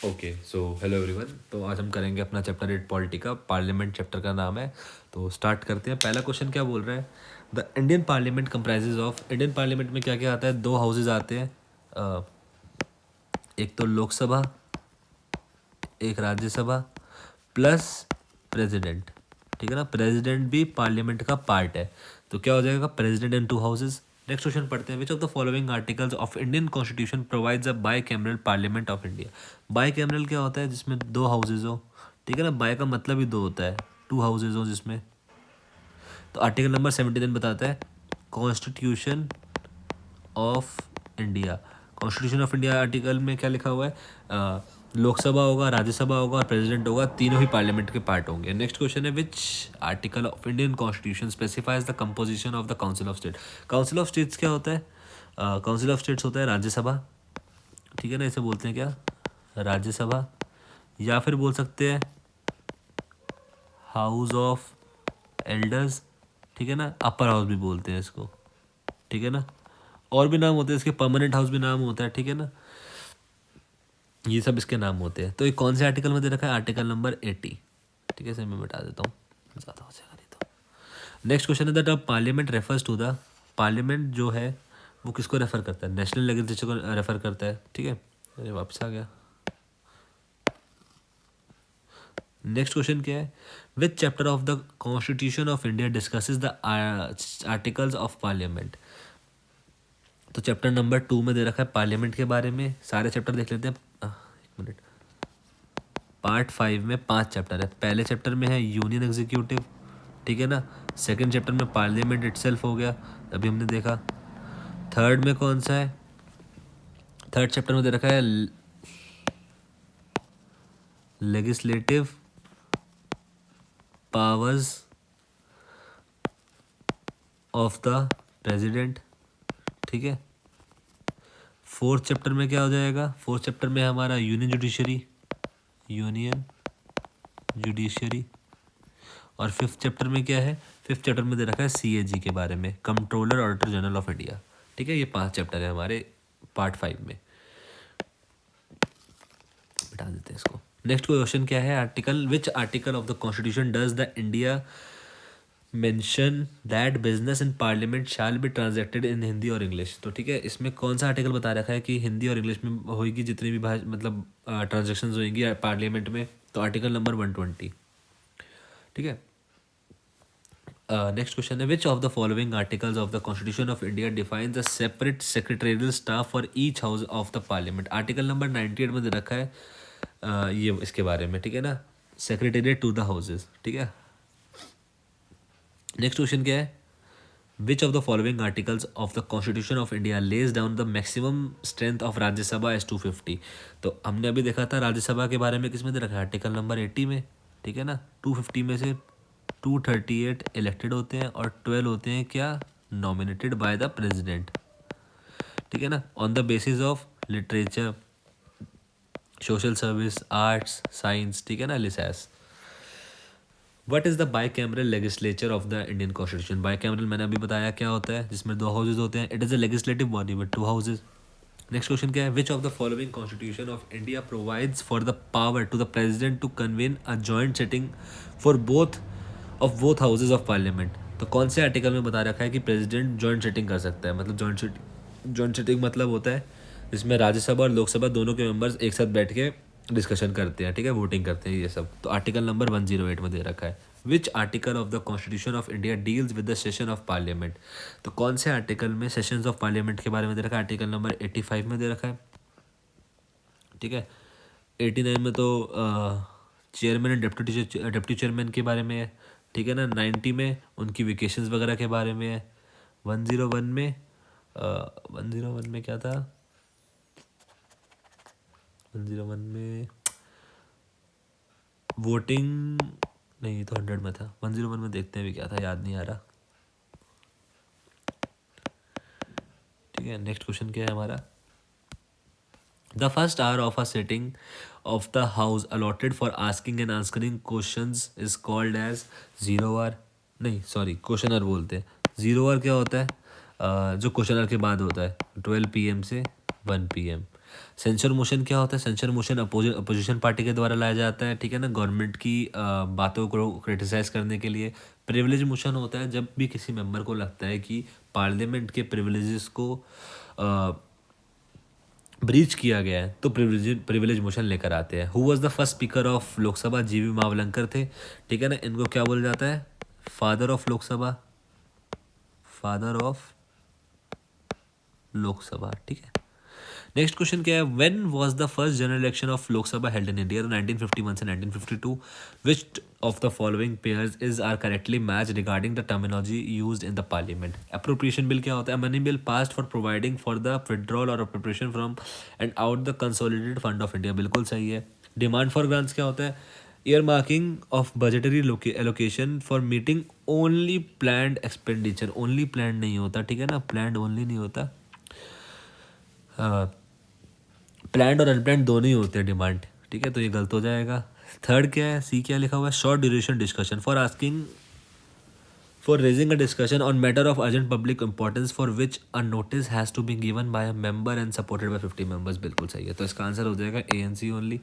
Okay so hello everyone. तो आज हम करेंगे अपना चैप्टर 8 पॉलिटी का। पार्लियामेंट चैप्टर का नाम है। तो स्टार्ट करते हैं। पहला क्वेश्चन क्या बोल रहा है? The Indian parliament comprises of. Indian parliament में क्या क्या आता है? दो हाउसेज आते हैं। एक तो लोकसभा, एक राज्यसभा, प्लस प्रेसिडेंट। ठीक है ना, प्रेसिडेंट भी पार्लियामेंट का पार्ट है। तो क्या हो जाएगा? President and two houses. Next question पढ़ते हैं। विच of the following articles of Indian constitution provides a by cameral parliament of India. By cameral क्या होता है? जिसमें दो हाउसेज हो। ठीक है ना, बाय का मतलब ही दो होता है, टू हाउसेज हो जिसमें। तो आर्टिकल नंबर 79 बताता है constitution of India. Constitution of India article में क्या लिखा हुआ है? लोकसभा होगा, राज्यसभा होगा और प्रेसिडेंट होगा, तीनों ही पार्लियामेंट के पार्ट होंगे। नेक्स्ट क्वेश्चन है which article of Indian constitution specifies the composition of the council of state. Council of states क्या होता है? काउंसिल ऑफ स्टेट्स होता है राज्यसभा। ठीक है ना, इसे बोलते हैं क्या? राज्यसभा। या फिर बोल सकते हैं हाउस ऑफ एल्डर्स। ठीक है ना, अपर हाउस भी बोलते हैं इसको। ठीक है ना, और भी नाम होते हैं इसके, परमानेंट हाउस भी नाम होता है। ठीक है ना, ये सब इसके नाम होते हैं। तो ये कौन से आर्टिकल में दे रखा है? Article number 80। ठीक है, इसे मैं मिटा देता हूँ, ज़्यादा हो जाएगा नहीं तो। नेक्स्ट क्वेश्चन है that parliament refers to the. Parliament जो है वो किसको रेफर करता है? नेशनल लेजिस्लेचर को रेफर करता है। ठीक है, अरे वापस आ गया। नेक्स्ट क्वेश्चन क्या है? विच chapter of the constitution of India discusses the articles of parliament. तो चैप्टर नंबर 2 में दे रखा है पार्लियामेंट के बारे में। सारे चैप्टर देख लेते हैं। एक मिनट। पार्ट 5 में 5 चैप्टर है। पहले चैप्टर में है यूनियन एग्जीक्यूटिव। ठीक है ना, सेकंड चैप्टर में पार्लियामेंट इटसेल्फ हो गया, अभी हमने देखा। थर्ड में कौन सा है? थर्ड चैप्टर में दे रखा है legislative powers of the president. ठीक है, फोर्थ चैप्टर में क्या हो जाएगा? फोर्थ चैप्टर में हमारा यूनियन जुडिशरी। Union judiciary. और फिफ्थ चैप्टर में क्या है? फिफ्थ चैप्टर में दे रखा है सीएजी के बारे में, controller auditor general of India. ठीक है, ये 5 चैप्टर है हमारे पार्ट 5 में। बिठा देते हैं इसको। नेक्स्ट क्वेश्चन क्या है? Article which article of the constitution does the India mention that business in parliament shall be transacted in Hindi or English. तो ठीक है, इसमें कौन सा आर्टिकल बता रखा है कि हिंदी और इंग्लिश में होगी जितनी भी भाषा, मतलब ट्रांजेक्शन होंगी पार्लियामेंट में? तो आर्टिकल नंबर 120। ठीक है। नेक्स्ट क्वेश्चन है which of the following articles of the constitution of India define the separate secretarial staff for each house of the parliament. Article number 98 में दे रखा है ये इसके बारे में। ठीक है ना, सेक्रेटेरिएट टू द हाउसेज। ठीक है। नेक्स्ट क्वेश्चन क्या है? Which of the following articles of the constitution of India lays down the maximum strength of Rajya Sabha as 250। तो हमने अभी देखा था राज्यसभा के बारे में, किस में दे रखा है? आर्टिकल नंबर 80 में। ठीक है ना, 250 में से 238 इलेक्टेड होते हैं और 12 होते हैं क्या? Nominated by the president. ठीक है ना, on the basis of literature, social service, arts, science. ठीक है ना, लिसैस। What is the bicameral legislature of the Indian constitution. Bicameral मैंने अभी बताया क्या होता है, जिसमें 2 हाउसेज होते हैं। It is a legislative body with 2 houses. Next question क्या है? Which of the following constitution of India provides for the power to the president to convene a joint sitting for both houses of parliament. तो कौन से article में बता रखा है कि प्रेसिडेंट जॉइंट सिटिंग कर सकता है? मतलब जॉइंट सिटिंग मतलब होता है जिसमें राज्यसभा और लोकसभा दोनों के मेंबर्स एक साथ बैठ के डिस्कशन करते हैं। ठीक है, वोटिंग करते हैं ये सब। तो आर्टिकल नंबर 108 में दे रखा है which article of the constitution of India deals with the session of parliament. तो कौन से आर्टिकल में सेशंस ऑफ पार्लियामेंट के बारे में दे रखा है? आर्टिकल नंबर 85 में दे रखा है। ठीक है, 89 में तो चेयरमैन एंड डिप्टी चेयरमैन के बारे में है। ठीक है ना, 90 में उनकी वेकेशंस वगैरह के बारे में है। 101 में 101 में क्या था? 101 में वोटिंग नहीं, तो 100 में था। 101 में देखते हैं भी क्या था, याद नहीं आ रहा। ठीक है, नेक्स्ट क्वेश्चन क्या है हमारा? The first hour of a sitting of the house allotted for asking and answering questions is called as zero hour. नहीं सॉरी, क्वेश्चन आवर बोलते हैं। जीरो आवर क्या होता है? जो क्वेश्चन आवर के बाद होता है 12 PM से 1 PM। सेंसर मोशन क्या होता है? सेंसर मोशन अपोजिशन पार्टी के द्वारा लाया जाता है, ठीक है ना, गवर्नमेंट की बातों को क्रिटिसाइज करने के लिए। प्रिविलेज मोशन होता है जब भी किसी मेंबर को लगता है कि पार्लियामेंट के प्रिविलेजेस को ब्रीच किया गया है, तो प्रिविलेज मोशन लेकर आते हैं। Who was the first speaker of Lok Sabha? जीवी मावलंकर थे, ठीक है ना। इनको क्या बोला जाता है? Father of Lok Sabha, father of Lok Sabha, ठीक है। नेक्स्ट क्वेश्चन क्या है? When was the first general election of Lok Sabha held in India? 1951 से 1952। Which of the following pairs is are correctly match regarding the terminology used in the parliament? Appropriation bill क्या होता है? Money bill passed for providing for the withdrawal or appropriation from and out the consolidated fund of India, बिल्कुल सही है। Demand for grants क्या होता है? Year marking of budgetary allocation for meeting only planned expenditure. Only planned नहीं होता, ठीक है ना, प्लान्ड ओनली नहीं होता, प्लान्ड और अनप्लान्ड दोनों ही होते हैं डिमांड, ठीक है, तो ये गलत हो जाएगा। थर्ड क्या है? सी क्या लिखा हुआ है? Short duration discussion for asking for raising a discussion on matter of urgent public importance for which a notice has to be given by a member and supported by 50 members, बिल्कुल सही है, तो इसका आंसर हो जाएगा ANC only.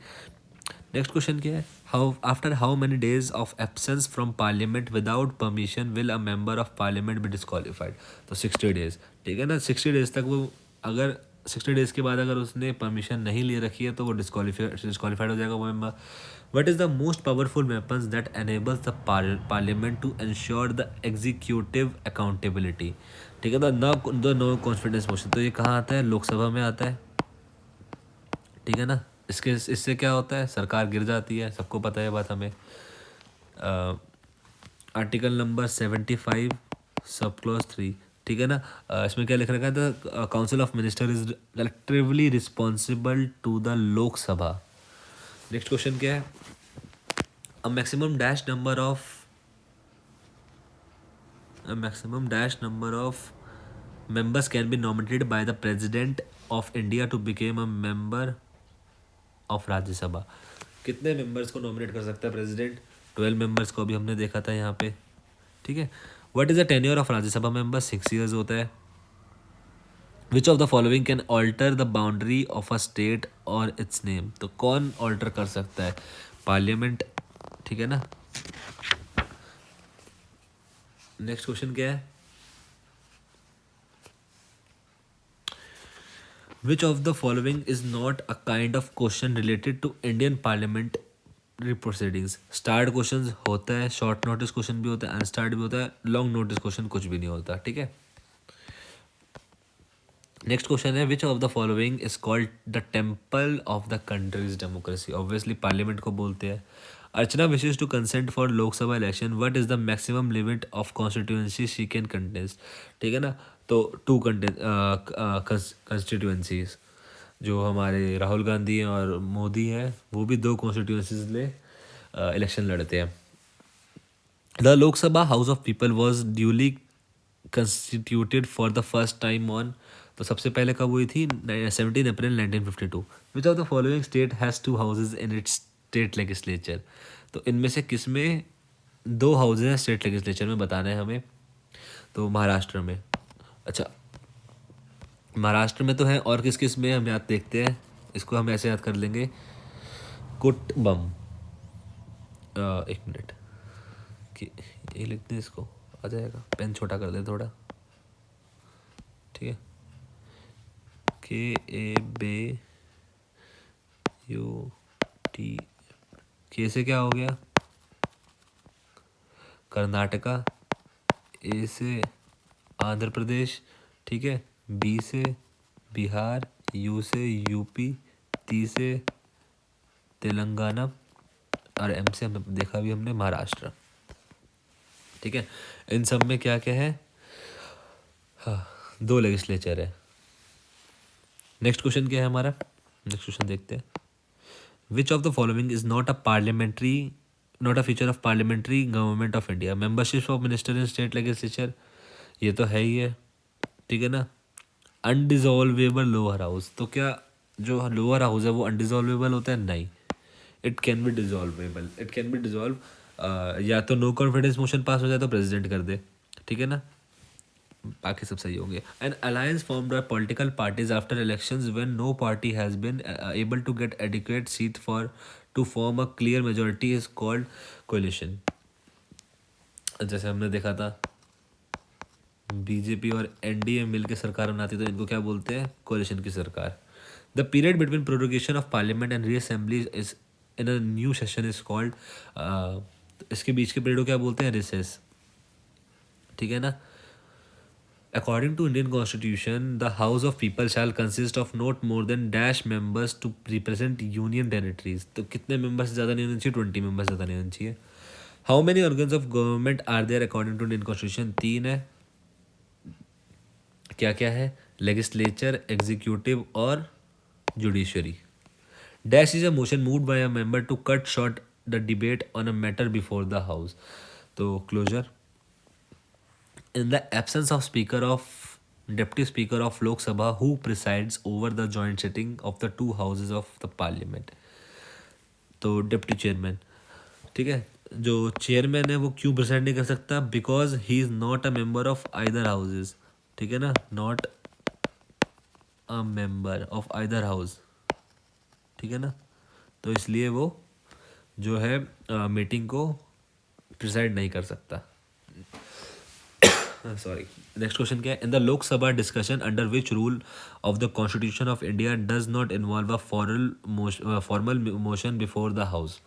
Next question क्या है? How after how many days of absence from parliament without permission will a member of parliament B disqualified? तो 60 डेज, ठीक है ना। 60 डेज तक वो, अगर 60 डेज के बाद अगर उसने परमिशन नहीं ले रखी है तो वो डिस्क्वालीफाइड हो जाएगा वो member. What is the most powerful weapons that enables the parliament to ensure the executive accountability? ठीक है, द नो कॉन्फिडेंस मोशन, तो ये कहाँ आता है? लोकसभा में आता है, ठीक है ना। इससे क्या होता है? सरकार गिर जाती है, सबको पता है बात हमें। आर्टिकल नंबर 75 सब क्लॉज 3, ठीक है ना। इसमें क्या लिख रखा है? The council of minister is collectively responsible to the Lok Sabha. Next question क्या है? A maximum dash number of members can be nominated by the president of India to become a member of Rajya Sabha. कितने मेंबर्स को nominate कर सकता है president? 12 members को अभी हमने देखा था यहाँ पे, ठीक है। What is the tenure of Rajya Sabha member? 6 years होता है। Which of the following can alter the boundary of a state और इट्स नेम? तो कौन ऑल्टर कर सकता है? पार्लियामेंट, ठीक है ना। नेक्स्ट क्वेश्चन क्या है? Which of the following is not a kind of question related to Indian parliamentary proceedings? Starred questions होता है, short notice question भी होता है, unstarred भी होता है, long notice question कुछ भी नहीं होता, ठीक है। नेक्स्ट क्वेश्चन है, which of the following is called the temple of the country's democracy? Obviously parliament को बोलते हैं। अर्चना विशेष to consent for Lok Sabha election, what is the maximum limit of constituency she can contest? ठीक है ना, तो 2 कंस्टिट्यूएंसीज, जो हमारे राहुल गांधी हैं और मोदी हैं, वो भी 2 कॉन्स्टिट्यूएंसीज ले इलेक्शन लड़ते हैं। The Lok Sabha house of people was duly constituted for the first time on, तो सबसे पहले कब हुई थी? 17 अप्रैल 1952। Which of the following state has 2 houses in its state legislature? तो इनमें से किस में 2 हाउसेज हैं स्टेट लेजिस्लेचर में, बताना है हमें। तो महाराष्ट्र में, अच्छा महाराष्ट्र में तो है, और किस किस में हम याद देखते हैं, इसको हम ऐसे याद कर लेंगे। कुटबम, एक मिनट कि ये लिखते हैं, इसको आ जाएगा, पेन छोटा कर दे थोड़ा, ठीक है। KABUT, के से क्या हो गया? कर्नाटका, ए से आंध्र प्रदेश, ठीक है, बी से बिहार, यू से यूपी, टी से तेलंगाना, और एम से हम देखा भी हमने महाराष्ट्र, ठीक है। इन सब में क्या क्या है? हाँ, 2 लेजिस्लेचर है। नेक्स्ट क्वेश्चन क्या है हमारा? नेक्स्ट क्वेश्चन देखते हैं। विच of the following is not a feature of parliamentary government of India? Membership of minister in state legislature, ये तो है ही है, ठीक है ना। अनडिजॉल्वेबल लोअर हाउस, तो क्या जो लोअर हाउस है वो अनडिजॉल्वेबल होता है? नहीं, it can be dissolvable, it can be dissolve, या तो नो कॉन्फिडेंस मोशन पास हो जाए तो प्रेसिडेंट कर दे, ठीक है ना। बाकी सब सही होंगे. An alliance formed by political parties after elections when no party has been able to get adequate seat for to form a clear majority is called coalition. जैसे हमने देखा था बीजेपी और एनडीए मिलकर सरकार बनाती तो इनको क्या बोलते हैं, कोalition की सरकार. The period between prorogation of parliament and reassembly is in a new session is called, इसके बीच के पीरियड को क्या बोलते हैं, रिसेस. ठीक है ना. According to Indian Constitution, the House of People shall consist of not more than dash members to represent union territories. तो कितने members से ज़्यादा नहीं होने चाहिए, 20 members से ज़्यादा नहीं होने चाहिए. How many organs of government are there according to Indian Constitution? 3 है. क्या क्या है, लेजिस्लेचर, एग्जीक्यूटिव और judiciary. Dash is a motion moved by a member to cut short the debate on a matter before the house. तो closure. In the absence of Speaker of Deputy Speaker of Lok Sabha who presides over the joint sitting of the two houses of the Parliament. तो deputy chairman. ठीक है. जो chairman है वो क्यों प्रेसिड नहीं कर सकता, because he is not a member of either houses. ठीक है ना, not a member of either house. ठीक है ना, तो इसलिए वो जो है मीटिंग को प्रिसाइड नहीं कर सकता. सॉरी. नेक्स्ट क्वेश्चन क्या है. In the Lok Sabha discussion under which rule of the constitution of India does not involve a formal motion before the house.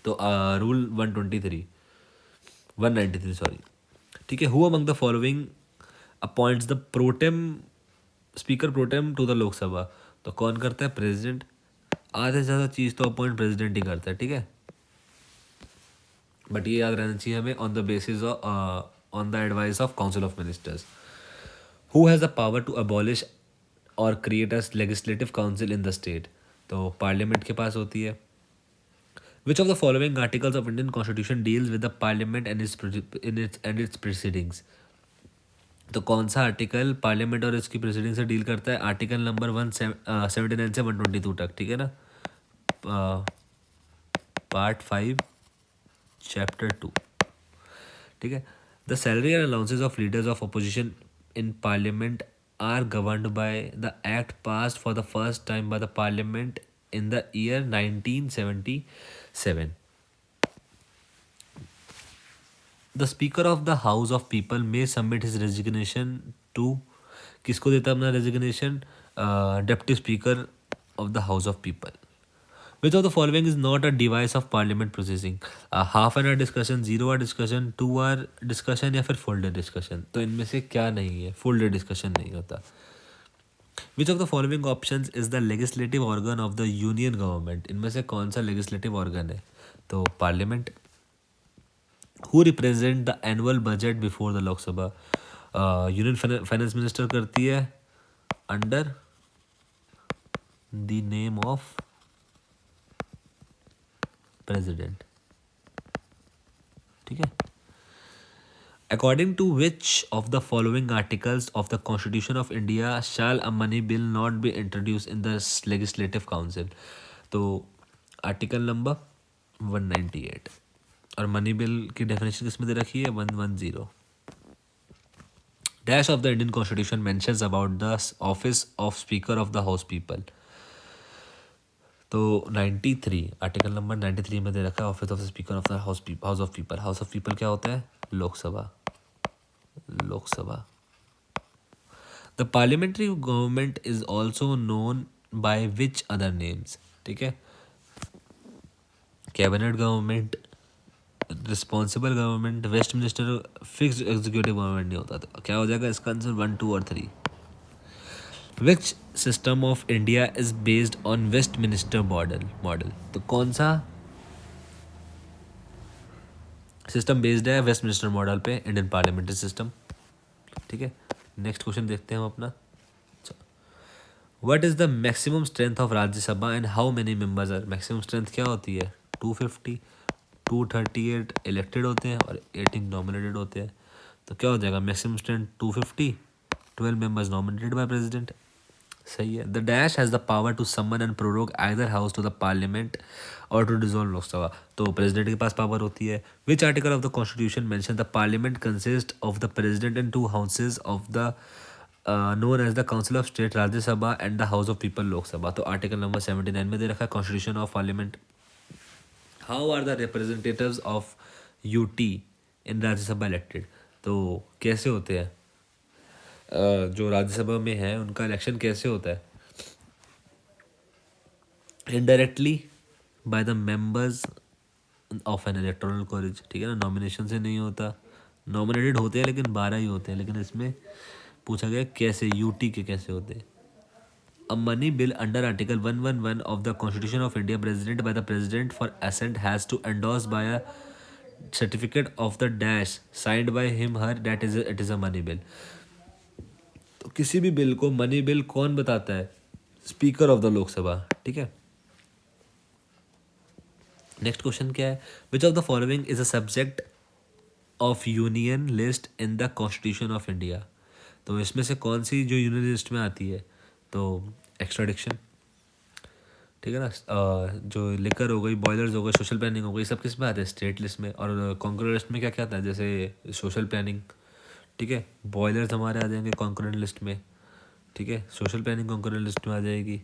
तो रूल 193 सॉरी. ठीक है. Who among the following appoints the pro tem speaker pro tem to the Lok Sabha. तो कौन करता है, president. आधे से ज़्यादा चीज़ तो अपॉइंट प्रेसिडेंट ही करता है. ठीक है, बट ये याद रहना चाहिए हमें, on the basis on the advice of council of ministers. Who has the power to abolish और create a legislative council in the state. तो पार्लियामेंट के पास होती है. Which of the following articles of Indian constitution deals with the parliament and its proceedings. तो कौन सा article parliament और इसकी प्रेसिडेंट से डील करता है, आर्टिकल नंबर 179 से 122 तक. ठीक है ना, पार्ट 5 चैप्टर 2. ठीक है. The salary and allowances of leaders of opposition in parliament are governed by the act passed for the first time by the parliament in the year 1977. The speaker of the house of people may submit his resignation to. किसको देता है अपना resignation, deputy speaker of the house of people. Which of the following is not a device of parliament processing. Half an hour discussion, 0 our discussion, 2 our discussion या फिर full day discussion. तो इनमें से क्या नहीं है, फुल डे डिस्कशन नहीं होता. Which of the following options is the legislative organ of the union government. इनमें से कौन सा लेजिस्लेटिव ऑर्गन है, तो parliament. Who represent the annual budget before the Lok Sabha. Union finance minister करती है under the name of president. ठीक है. According to which of the following articles of the constitution of India shall a money bill not be introduce in the legislative council. तो article number 198. और money bill की definition किसमें दे रखी है, 110. Dash of the Indian constitution mentions about the office of speaker of the house people. तो 93 article number 93 में दे रखा है office of the speaker of the house of people. House of people क्या होता है, Lok Sabha. The parliamentary government is also known by which other names. ठीक है. Cabinet government, responsible government, Westminster, fixed executive government नहीं होता. तो क्या हो जाएगा इसका आंसर, 1, 2 और 3. Which system of India is based on Westminster model. तो कौन सा सिस्टम बेस्ड है वेस्ट मिनिस्टर मॉडल पे, इंडियन पार्लियामेंट्री सिस्टम. ठीक है. नेक्स्ट क्वेश्चन देखते हैं हम अपना. What is the maximum strength of Rajya Sabha and how many members are. Maximum strength क्या होती है, 250. 238 इलेक्टेड होते हैं और 18 नॉमिनेटेड होते हैं. तो क्या हो जाएगा, maximum strength 250, 12 members nominated by president. सही है। The dash has the power to summon and prorogue either house to the parliament और टू डिसॉल्व लोकसभा। तो प्रेसिडेंट के पास पावर होती है। Which article of the constitution mention the parliament consist of the president and two houses of the known as the council of state Rajya Sabha and the house of people Lok Sabha. तो article number 79 में दे रखा है constitution of parliament. How are the representatives of UT in Rajya Sabha elected. तो कैसे होते हैं जो राज्यसभा में है उनका इलेक्शन कैसे होता है। Indirectly by the members of N electoral college, ठीक है ना, नॉमिनेशन से नहीं होता। नॉमिनेटेड होते हैं लेकिन 12 ही होते हैं, लेकिन इसमें पूछा गया कैसे यूटी के कैसे होते हैं। A money bill under Article 111 of the Constitution of India, presented by the President for assent, has to endorse by a certificate of the dash signed by him her that is it is a money bill। तो किसी भी bill को money bill कौन बताता है? Speaker of the Lok Sabha, ठीक है। Next question क्या है? Which of the following is a subject of union list in the constitution of India. तो इसमें से कौन सी जो यूनियन लिस्ट में आती है? तो एक्स्ट्राडिक्शन, ठीक है ना, जो लिकर हो गई, बॉयलर्स हो गए, सोशल प्लानिंग हो गई, सब किस में आते हैं? स्टेट लिस्ट में। और कॉन्करेंट लिस्ट में क्या क्या आता है? जैसे सोशल प्लानिंग, ठीक है, बॉयलर्स हमारे आ जाएंगे कॉन्करेंट लिस्ट में, ठीक है, सोशल प्लानिंग कॉन्करेंट लिस्ट में आ जाएगी,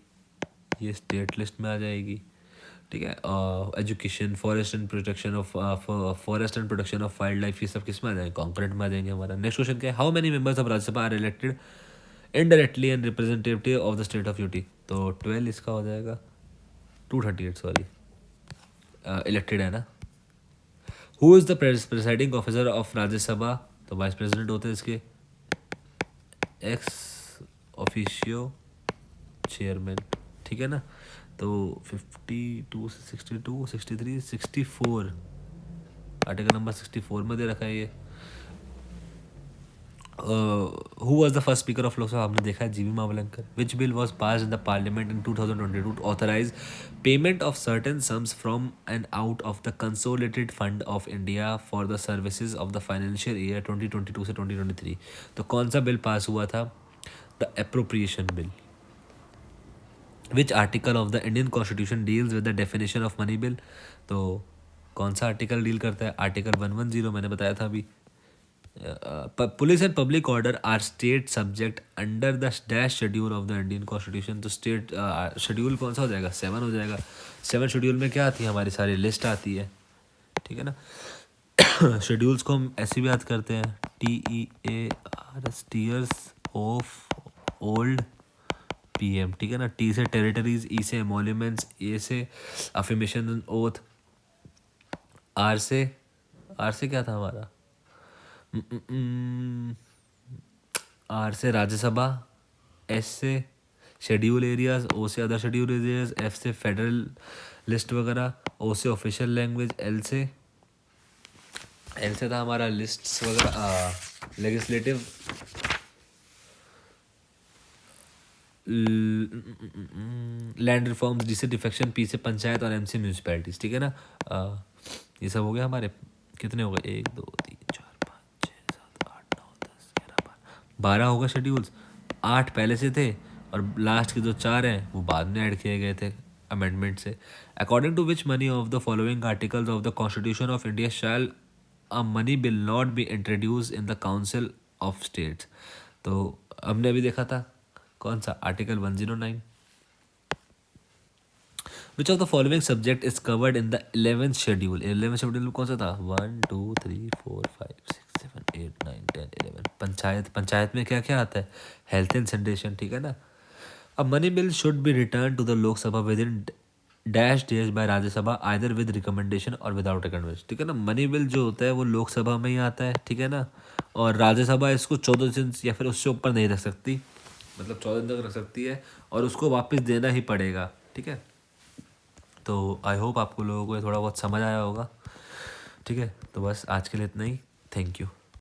ये स्टेट लिस्ट में आ जाएगी, ठीक है। Education, forest and protection of wild life, ये सब किस में आ जाएंगे? कॉन्करेंट में आ जाएंगे हमारा। नेक्स्ट क्वेश्चन क्या है? How many members of Rajya Sabha are elected indirectly and representative of the state of UT. तो 12 इसका हो जाएगा, 238 सॉरी, इलेक्टेड है ना। Who is the presiding officer of Rajya Sabha. तो वाइस प्रेसिडेंट होते हैं इसके, एक्स ऑफिशियो चेयरमैन, ठीक है ना। तो 52 से 62, 63, 64, आर्टिकल नंबर 64 में दे रखा है ये। Who was the first speaker of Lok Sabha, आपने देखा है G V Mavalankar. Which bill was pass in the parliament in 2022 to authorise payment of certain sums from and out of the consolidated fund of India for the services of the financial year 2022 से 2023। तो कौन सा bill pass हुआ था? The appropriation bill. Which article of the Indian constitution deals with the definition of money bill. तो कौन सा article deal करता है? आर्टिकल 110, मैंने बताया था अभी। Police and public order are state subject under the dash schedule of the Indian constitution. तो स्टेट शेड्यूल कौन सा हो जाएगा? 7 हो जाएगा। 7 शेड्यूल में क्या आती है? हमारी सारी लिस्ट आती है, ठीक है ना। शेड्यूल्स को हम ऐसे भी याद करते हैं, TEARS, tears of old PM, ठीक है ना। T से टेरिटरीज, E से एमोल्यूमेंट्स, A से अफर्मेशन एंड ओथ, R से क्या था हमारा? R से राज्यसभा, S से शेड्यूल एरियाज, O से अदर शेड्यूल एरियाज, F से फेडरल लिस्ट वगैरह, O से ऑफिशियल लैंग्वेज, L से था हमारा लिस्ट्स वगैरह, लेजिस्लेटिव, लैंड रिफॉर्म्स, D से डिफेक्शन, P से पंचायत और M से म्यूनसिपैलिटीज, ठीक है ना। ये सब हो गया हमारे। कितने हो गए? 1 2 3 4 5 6 7 8 9 10 11 12 होगा शेड्यूल्स। 8 पहले से थे और लास्ट के जो 4 हैं वो बाद में ऐड किए गए थे अमेंडमेंट से। According to which money of the following articles of the constitution of India shall a money bill not be introduce in the council of states. तो हमने अभी देखा था कौन सा? Article 109। Which of the following subject is covered in the 11th schedule. 11th schedule में कौन सा था? 1 2 3 4 5 6 7 8 9 10 11। पंचायत में क्या क्या आता है? हेल्थ एंड सैनिटेशन, ठीक है ना। अब money bill should be return to the Lok Sabha within dash days by Rajya Sabha either with recommendation और विदाउट रिकमेंडेशन, ठीक है ना। मनी बिल जो होता है वो लोकसभा में ही आता है, ठीक है ना, और राज्यसभा इसको 14 दिन या फिर उससे ऊपर नहीं रख सकती, मतलब 14 दिन तक रख सकती है और उसको वापस देना ही पड़ेगा, ठीक है। तो आई होप आपको लोगों को ये थोड़ा बहुत समझ आया होगा, ठीक है। तो बस आज के लिए इतना ही। Thank you.